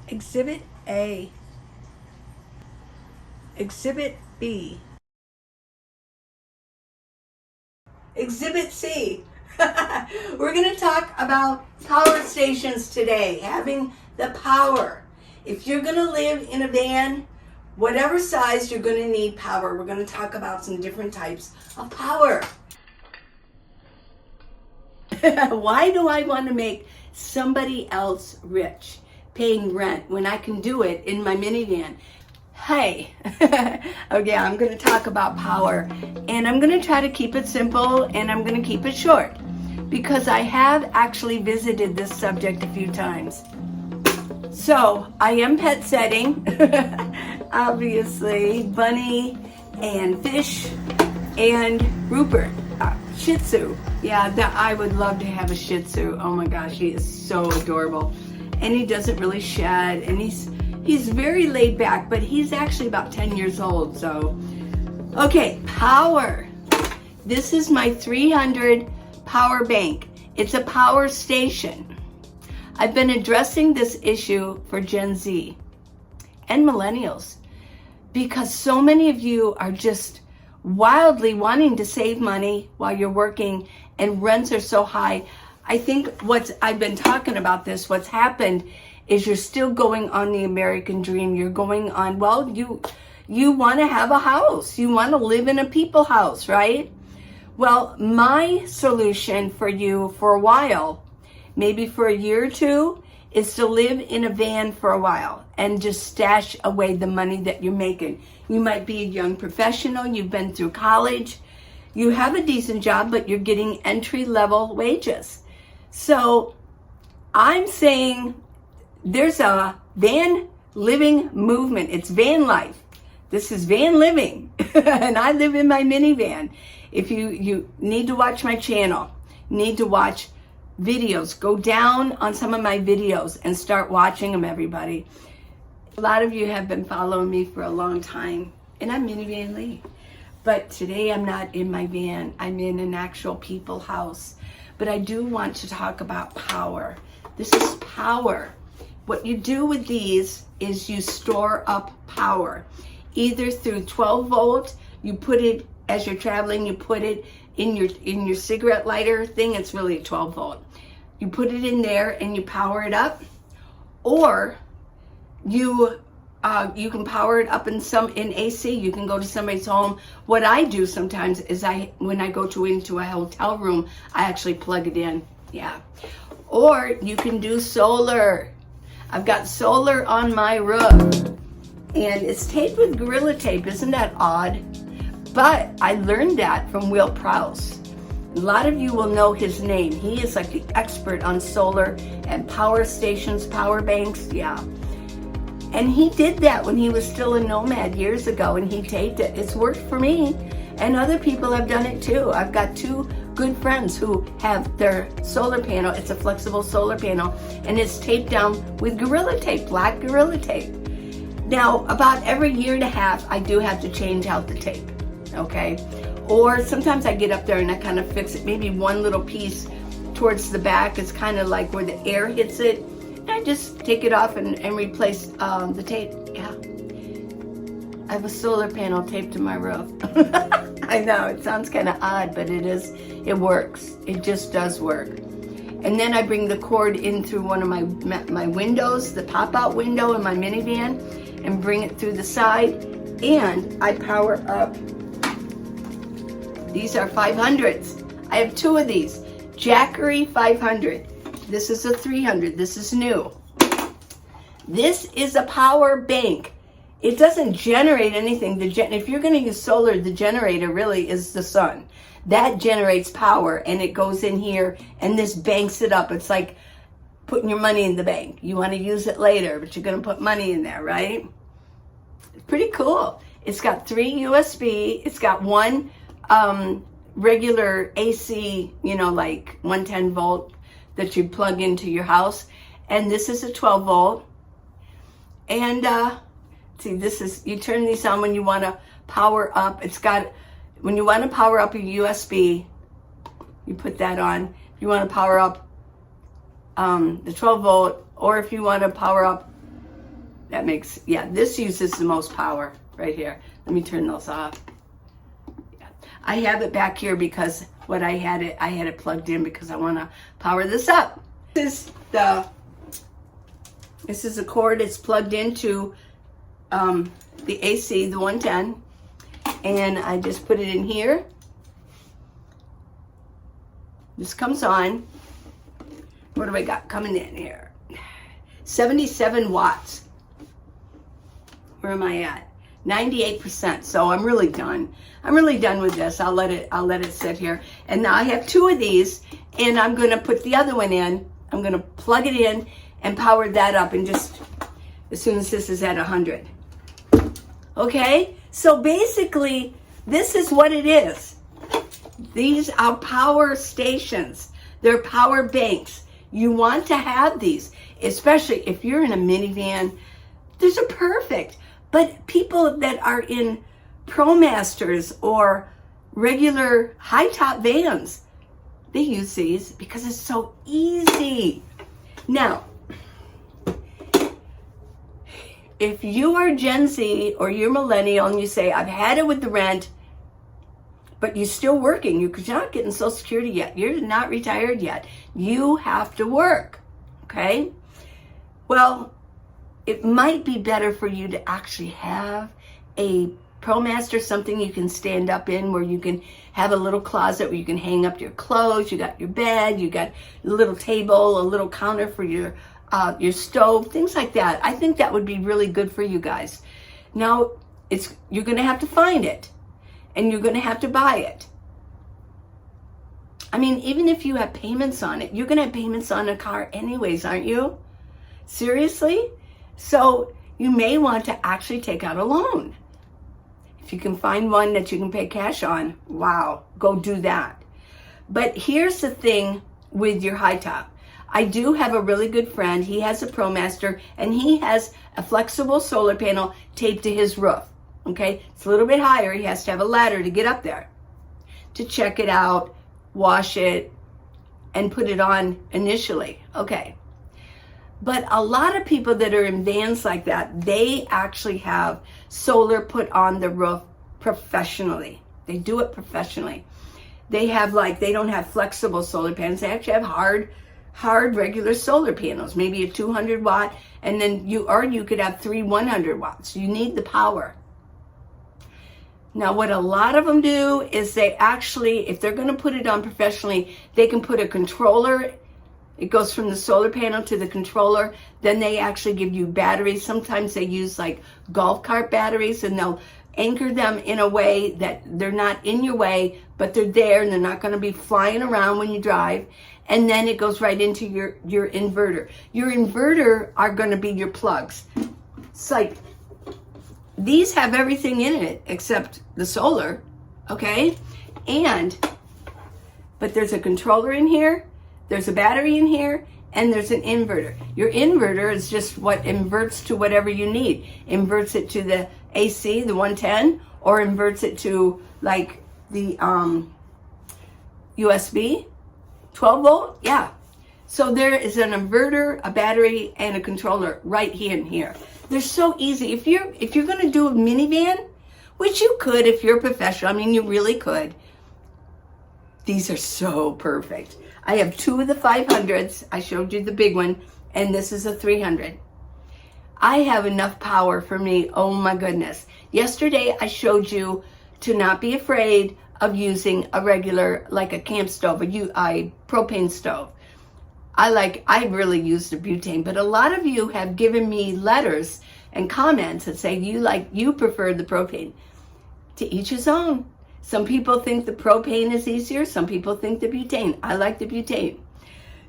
Exhibit A. Exhibit B. Exhibit C. We're going to talk about power stations today, having the power. If you're going to live in a van, whatever size, you're going to need power. We're going to talk about some different types of power. Why do I want to make somebody else rich paying rent when I can do it in my minivan? Hey, okay, I'm going to talk about power, and I'm going to try to keep it simple, and I'm going to keep it short because I have actually visited this subject a few times. So I am pet setting, obviously, Bunny and Fish and Rupert, Shih Tzu. Yeah, I would love to have a Shih Tzu. Oh my gosh, he is so adorable. And he doesn't really shed, and he's very laid back, but he's actually about 10 years old. So, okay, power. This is my 300 power bank. It's a power station. I've been addressing this issue for Gen Z and millennials because so many of you are just wildly wanting to save money while you're working and rents are so high. I think I've been talking about this, what's happened is you're still going on the American dream. You're going on, well, you want to have a house. You want to live in a people house, right? Well, my solution for you for a while, maybe for a year or two, is to live in a van for a while and just stash away the money that you're making. You might be a young professional, you've been through college, you have a decent job, but you're getting entry-level wages. So I'm saying there's a van living movement. It's van life. This is van living. And I live in my minivan. If you need to watch my channel, you need to watch videos, go down on some of my videos and start watching them, everybody. A lot of you have been following me for a long time, and I'm Minivan Lee. But today I'm not in my van. I'm in an actual people house. But I do want to talk about power. This is power. What you do with these is you store up power. Either through 12 volt, you put it, as you're traveling, you put it in your cigarette lighter thing. It's really a 12 volt. You put it in there and you power it up, or you can power it up in AC. You can go to somebody's home. What I do sometimes is when I go into a hotel room, I actually plug it in. Yeah. Or you can do solar. I've got solar on my roof, and it's taped with Gorilla Tape. Isn't that odd? But I learned that from Will Prowse. A lot of you will know his name. He is like the expert on solar and power stations, power banks, yeah. And he did that when he was still a nomad years ago, and he taped it. It's worked for me, and other people have done it too. I've got two good friends who have their solar panel. It's a flexible solar panel, and it's taped down with Gorilla Tape, black Gorilla Tape. Now, about every year and a half, I do have to change out the tape, okay? Or sometimes I get up there and I kind of fix it. Maybe one little piece towards the back is kind of like where the air hits it. And I just take it off and replace the tape. Yeah. I have a solar panel taped to my roof. I know, it sounds kind of odd, but it works. It just does work. And then I bring the cord in through one of my windows, the pop-out window in my minivan, and bring it through the side. And I power up. These are 500s. I have two of these. Jackery 500. This is a 300. This is new. This is a power bank. It doesn't generate anything. If you're going to use solar, the generator really is the sun. That generates power, and it goes in here, and this banks it up. It's like putting your money in the bank. You want to use it later, but you're going to put money in there, right? It's pretty cool. It's got 3 USB. It's got one regular AC, like 110 volt that you plug into your house. And this is a 12 volt. And see, you turn these on when you want to power up. When you want to power up your USB, you put that on. If you want to power up the 12 volt, or if you want to power up That makes, yeah, this uses the most power right here. Let me turn those off. Yeah. I have it back here because I had it plugged in because I want to power this up. This is a cord. It's plugged into the AC, the 110, and I just put it in here. This comes on. What do I got coming in here? 77 watts. Where am I at? 98%. So I'm really done. I'm really done with this. I'll let it sit here. And now I have 2 of these, and I'm going to put the other one in. I'm going to plug it in and power that up, and just as soon as this is at 100. Okay? So basically, this is what it is. These are power stations. They're power banks. You want to have these, especially if you're in a minivan. These are perfect. But people that are in ProMasters or regular high-top vans, they use these because it's so easy. Now, if you are Gen Z or you're millennial and you say, I've had it with the rent, but you're still working, because you're not getting Social Security yet. You're not retired yet. You have to work, okay? Well, it might be better for you to actually have a ProMaster, something you can stand up in, where you can have a little closet where you can hang up your clothes. You got your bed, you got a little table, a little counter for your stove, things like that. I think that would be really good for you guys. Now, you're going to have to find it, and you're going to have to buy it. I mean, even if you have payments on it, you're going to have payments on a car anyways, aren't you? Seriously? So you may want to actually take out a loan. If you can find one that you can pay cash on, wow, go do that. But here's the thing with your high top. I do have a really good friend. He has a ProMaster, and he has a flexible solar panel taped to his roof. Okay, it's a little bit higher. He has to have a ladder to get up there to check it out, wash it, and put it on initially. Okay. But a lot of people that are in vans like that, they actually have solar put on the roof professionally. They do it professionally. They don't have flexible solar panels. They actually have hard regular solar panels, maybe a 200 watt, and then you could have 3 100 watts. You need the power. Now, what a lot of them do is they actually, if they're going to put it on professionally, they can put a controller. It goes from the solar panel to the controller. Then they actually give you batteries. Sometimes they use like golf cart batteries, and they'll anchor them in a way that they're not in your way, but they're there, and they're not going to be flying around when you drive. And then it goes right into your inverter. Your inverter are going to be your plugs. It's like, these have everything in it except the solar, okay? But there's a controller in here, there's a battery in here, and there's an inverter. Your inverter is just what inverts to whatever you need. Inverts it to the AC, the 110, or inverts it to like the USB, 12 volt, yeah. So there is an inverter, a battery, and a controller right here and here. They're so easy. If you're going to do a minivan, which you could if you're a professional, I mean, you really could. These are so perfect. I have 2 of the 500s. I showed you the big one, and this is a 300. I have enough power for me. Oh my goodness. Yesterday I showed you to not be afraid of using a regular, like a camp stove, a propane stove. I really use the butane, but a lot of you have given me letters and comments that say you prefer the propane. To each his own. Some people think the propane is easier. Some people think the butane. I like the butane.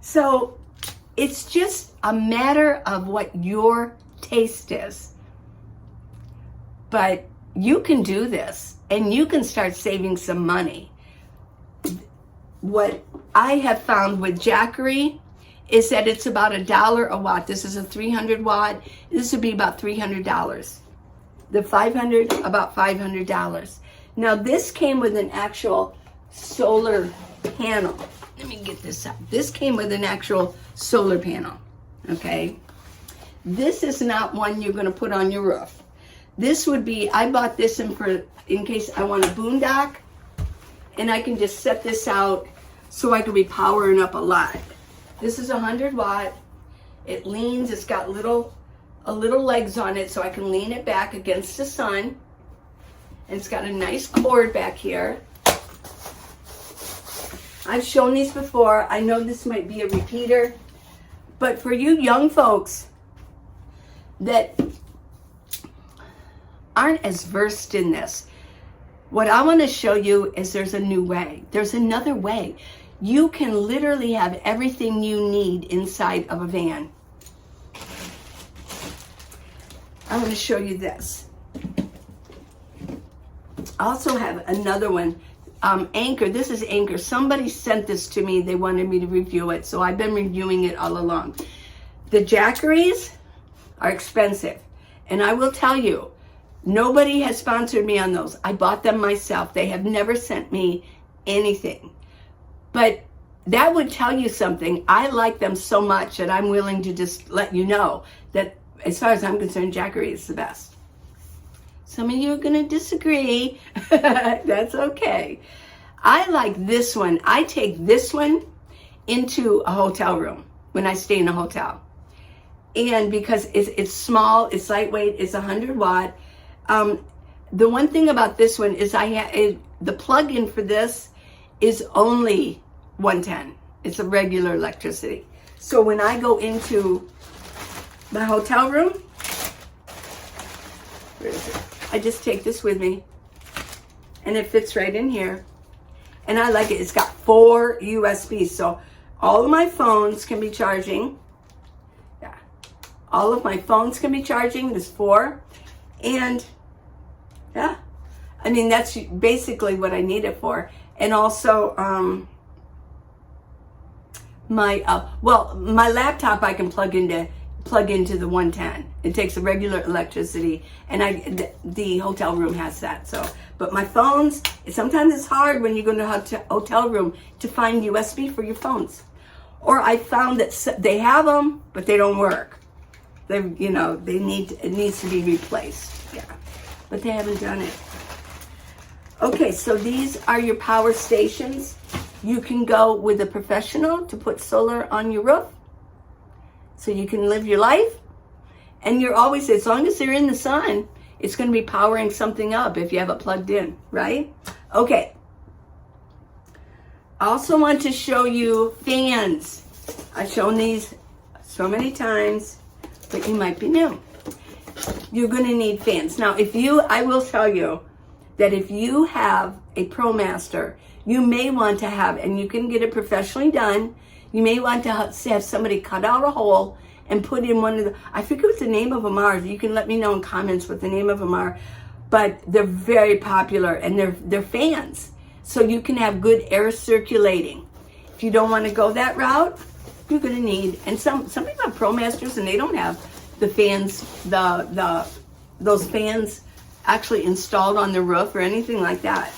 So it's just a matter of what your taste is. But you can do this, and you can start saving some money. What I have found with Jackery is that it's about $1 a watt. This is a 300 watt. This would be about $300. The 500, about $500. Now this came with an actual solar panel. Let me get this up. This came with an actual solar panel, okay? This is not one you're going to put on your roof. This would be, I bought this in case I want a boondock, and I can just set this out so I can be powering up a lot. This is 100 watt. It leans, it's got little legs on it so I can lean it back against the sun. And it's got a nice cord back here. I've shown these before. I know this might be a repeater, but for you young folks that aren't as versed in this, what I want to show you is there's a new way. There's another way. You can literally have everything you need inside of a van. I'm going to show you this. I also have another one. Anchor. This is Anchor. Somebody sent this to me. They wanted me to review it, so I've been reviewing it all along. The Jackeries are expensive, and I will tell you, nobody has sponsored me on those. I bought them myself. They have never sent me anything. But that would tell you something. I like them so much that I'm willing to just let you know that as far as I'm concerned, Jackery is the best. Some of you are going to disagree. That's okay. I like this one. I take this one into a hotel room when I stay in a hotel. And because it's small, it's lightweight, it's 100 watt. The one thing about this one is the plug-in for this is only 110. It's a regular electricity. So when I go into my hotel room, where is it? I just take this with me, and it fits right in here. And I like it. It's got 4 USBs, so all of my phones can be charging. Yeah, all of my phones can be charging. There's 4, and yeah, I mean that's basically what I need it for. And also, my laptop I can plug into the 110. It takes a regular electricity, and the hotel room has that. So, but my phones, sometimes it's hard when you go to a hotel room to find USB for your phones. Or I found that they have them, but they don't work. It needs to be replaced. Yeah, but they haven't done it. Okay, so these are your power stations. You can go with a professional to put solar on your roof, so you can live your life. And you're always, as long as they're in the sun, it's going to be powering something up if you have it plugged in, right? Okay. I also want to show you fans. I've shown these so many times, but you might be new. You're going to need fans. Now, I will tell you that if you have a ProMaster, you may want to have, and you can get it professionally done, you may want to have somebody cut out a hole and put in one of the, I forget what the name of them are. You can let me know in comments what the name of them are. But they're very popular, and they're fans. So you can have good air circulating. If you don't want to go that route, you're going to need, and some people have ProMasters and they don't have the fans, those fans actually installed on the roof or anything like that.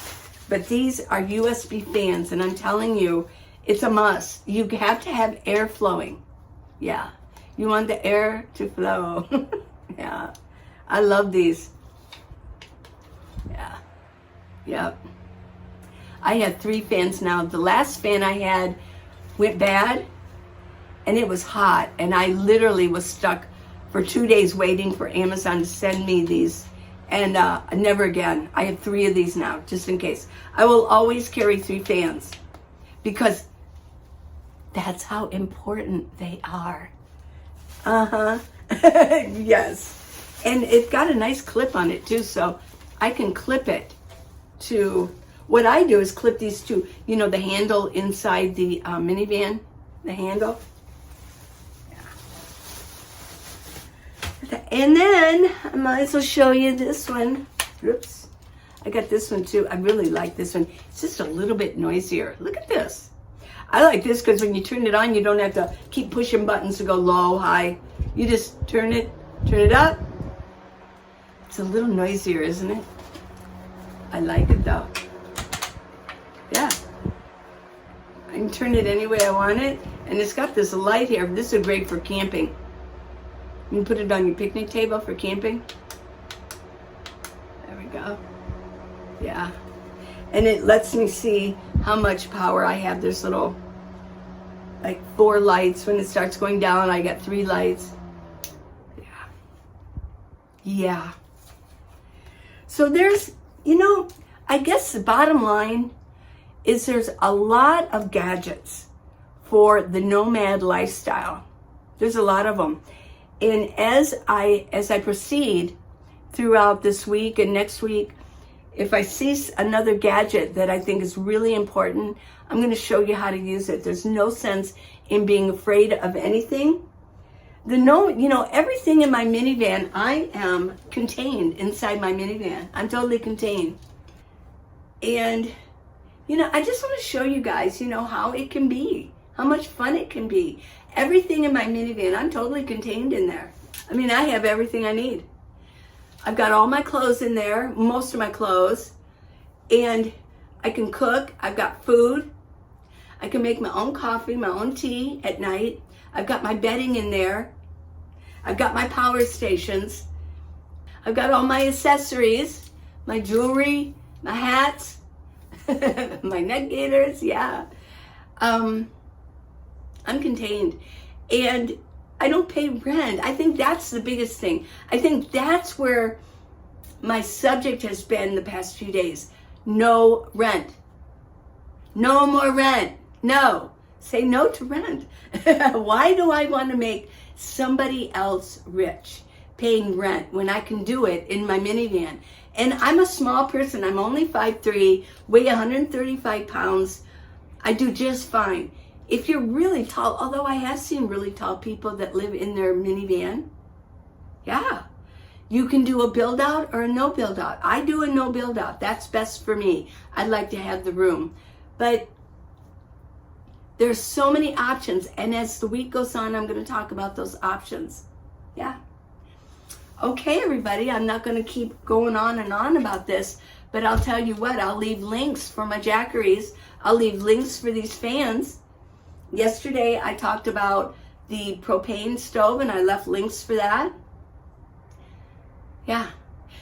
But these are USB fans, and I'm telling you, it's a must. You have to have air flowing. Yeah. You want the air to flow. Yeah. I love these. Yeah. Yep. I have 3 fans now. The last fan I had went bad, and it was hot, and I literally was stuck for 2 days waiting for Amazon to send me these. And never again. I have 3 of these now, just in case. I will always carry 3 fans because that's how important they are. Yes. And it's got a nice clip on it too, so I can clip it to, what I do is clip these to, the handle inside the minivan, the handle. Yeah. And then I might as well show you this one. Oops. I got this one too. I really like this one. It's just a little bit noisier. Look at this. I like this because when you turn it on, you don't have to keep pushing buttons to go low, high. You just turn it up. It's a little noisier, isn't it? I like it though. Yeah. I can turn it any way I want it. And it's got this light here. This is great for camping. You can put it on your picnic table for camping. There we go. Yeah. And it lets me see how much power I have. There's little, like 4 lights. When it starts going down, I got 3 lights. Yeah. Yeah. So there's, you know, I guess the bottom line is there's a lot of gadgets for the nomad lifestyle. There's a lot of them. And as I proceed throughout this week and next week, if I see another gadget that I think is really important, I'm going to show you how to use it. There's no sense in being afraid of anything. You know, everything in my minivan, I am contained inside my minivan. I'm totally contained. And, you know, I just want to show you guys, you know, how it can be, how much fun it can be. Everything in my minivan, I'm totally contained in there. I mean, I have everything I need. I've got all my clothes in there, most of my clothes, and I can cook. I've got food. I can make my own coffee, my own tea at night. I've got my bedding in there. I've got my power stations. I've got all my accessories, my jewelry, my hats, my neck gaiters, yeah. I'm contained. And I don't pay rent. I think that's the biggest thing. I think that's where my subject has been the past few days. No rent. No more rent. No. Say no to rent. Why do I want to make somebody else rich paying rent when I can do it in my minivan? And I'm a small person. I'm only 5'3", weigh 135 pounds. I do just fine. If you're really tall, although I have seen really tall people that live in their minivan, yeah, you can do a build out or a no build out. I do a no build out. That's best for me. I'd like to have the room. But there's so many options. And as the week goes on, I'm going to talk about those options. Yeah. Okay, everybody, I'm not going to keep going on and on about this, but I'll tell you what, I'll leave links for my Jackeries. I'll leave links for these fans. Yesterday, I talked about the propane stove, and I left links for that. Yeah.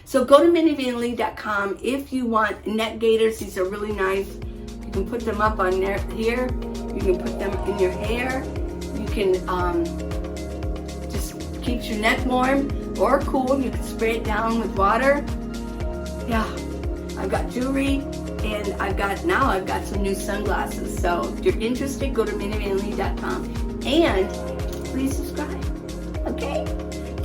So go to minivanlee.com if you want neck gaiters. These are really nice. You can put them up on there, here. You can put them in your hair. You can just keeps your neck warm or cool. You can spray it down with water. Yeah. I've got jewelry. And I've got some new sunglasses. So if you're interested, go to minivanlee.com and please subscribe. Okay?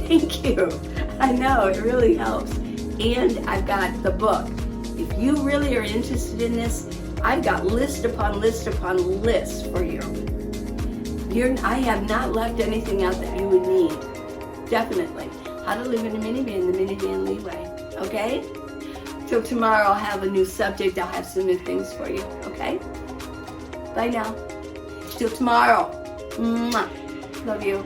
Thank you. I know, it really helps. And I've got the book. If you really are interested in this, I've got list upon list upon list for you. I have not left anything out that you would need. Definitely. How to live in a minivan, the Minivan Lee way. Okay? Till tomorrow, I'll have a new subject. I'll have some new things for you. Okay? Bye now. Till tomorrow. Mwah. Love you.